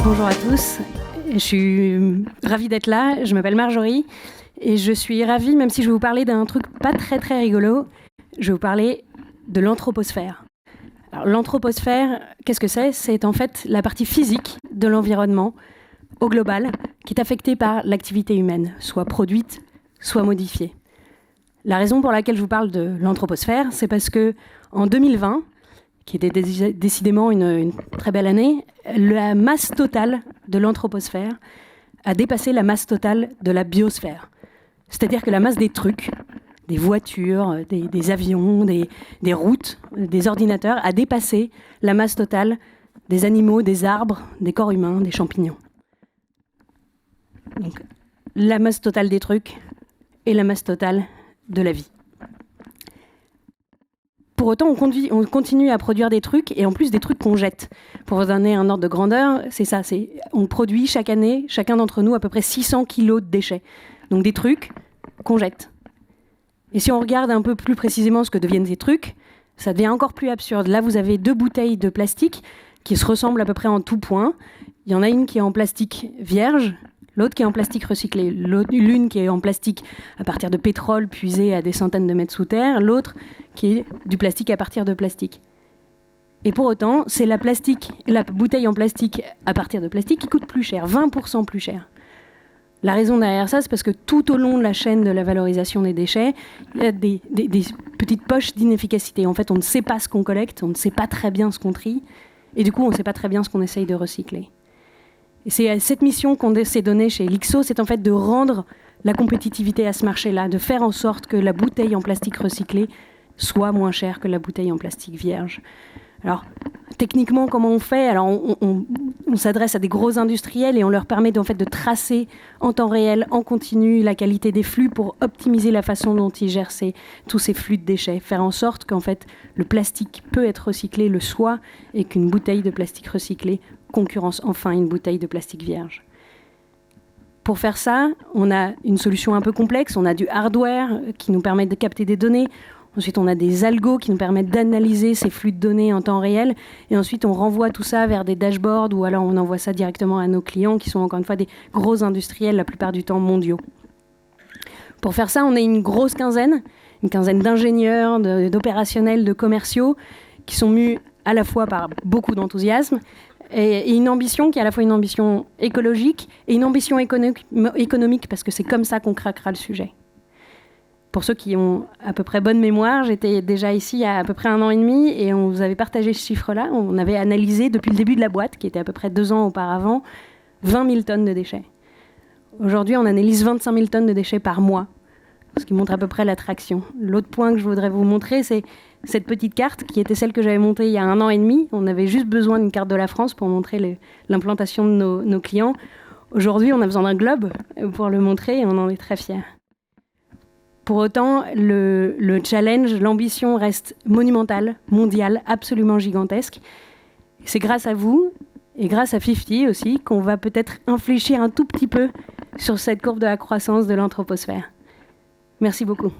Bonjour à tous, je suis ravie d'être là, je m'appelle Marjorie et je suis ravie, même si je vais vous parler d'un truc pas très rigolo, je vais vous parler de l'anthroposphère. Alors, l'anthroposphère, qu'est-ce que c'est ? C'est en fait la partie physique de l'environnement au global qui est affectée par l'activité humaine, soit produite, soit modifiée. La raison pour laquelle je vous parle de l'anthroposphère, c'est parce que en 2020, qui était décidément une très belle année, la masse totale de l'anthroposphère a dépassé la masse totale de la biosphère. C'est-à-dire que la masse des trucs, des voitures, des avions, des routes, des ordinateurs, a dépassé la masse totale des animaux, des arbres, des corps humains, des champignons. Donc, la masse totale des trucs et la masse totale de la vie. Pour autant, on continue à produire des trucs, et en plus des trucs qu'on jette. Pour vous donner un ordre de grandeur, c'est ça. On produit chaque année, chacun d'entre nous, à peu près 600 kilos de déchets. Donc des trucs qu'on jette. Et si on regarde un peu plus précisément ce que deviennent ces trucs, ça devient encore plus absurde. Là, vous avez 2 bouteilles de plastique qui se ressemblent à peu près en tout point. Il y en a une qui est en plastique vierge, l'autre qui est en plastique recyclé. L'une qui est en plastique à partir de pétrole puisé à des centaines de mètres sous terre, l'autre qui est du plastique à partir de plastique. Et pour autant, c'est la bouteille en plastique à partir de plastique qui coûte plus cher, 20% plus cher. La raison derrière ça, c'est parce que tout au long de la chaîne de la valorisation des déchets, il y a des petites poches d'inefficacité. En fait, on ne sait pas ce qu'on collecte, on ne sait pas très bien ce qu'on trie, et du coup, on ne sait pas très bien ce qu'on essaye de recycler. Et c'est cette mission qu'on s'est donnée chez Lixo, c'est en fait de rendre la compétitivité à ce marché-là, de faire en sorte que la bouteille en plastique recyclé soit moins chère que la bouteille en plastique vierge. Alors, techniquement, comment on fait ? Alors, on s'adresse à des gros industriels et on leur permet en fait de tracer en temps réel, en continu, la qualité des flux pour optimiser la façon dont ils gèrent tous ces flux de déchets. Faire en sorte qu'en fait, le plastique peut être recyclé, le soit, et qu'une bouteille de plastique recyclé concurrence enfin une bouteille de plastique vierge. Pour faire ça, on a une solution un peu complexe. On a du hardware qui nous permet de capter des données. Ensuite, on a des algos qui nous permettent d'analyser ces flux de données en temps réel. Et ensuite, on renvoie tout ça vers des dashboards ou alors on envoie ça directement à nos clients qui sont encore une fois des gros industriels, la plupart du temps mondiaux. Pour faire ça, on est une quinzaine d'ingénieurs, d'opérationnels, de commerciaux qui sont mus à la fois par beaucoup d'enthousiasme et une ambition qui est à la fois une ambition écologique et une ambition économique parce que c'est comme ça qu'on craquera le sujet. Pour ceux qui ont à peu près bonne mémoire, j'étais déjà ici il y a à peu près 1 an et demi et on vous avait partagé ce chiffre-là. On avait analysé depuis le début de la boîte, qui était à peu près 2 ans auparavant, 20 000 tonnes de déchets. Aujourd'hui, on analyse 25 000 tonnes de déchets par mois, ce qui montre à peu près l'attraction. L'autre point que je voudrais vous montrer, c'est cette petite carte qui était celle que j'avais montée il y a 1 an et demi. On avait juste besoin d'une carte de la France pour montrer l'implantation de nos clients. Aujourd'hui, on a besoin d'un globe pour le montrer et on en est très fiers. Pour autant, le challenge, l'ambition reste monumentale, mondiale, absolument gigantesque. C'est grâce à vous et grâce à 50 aussi qu'on va peut-être infléchir un tout petit peu sur cette courbe de la croissance de l'anthroposphère. Merci beaucoup.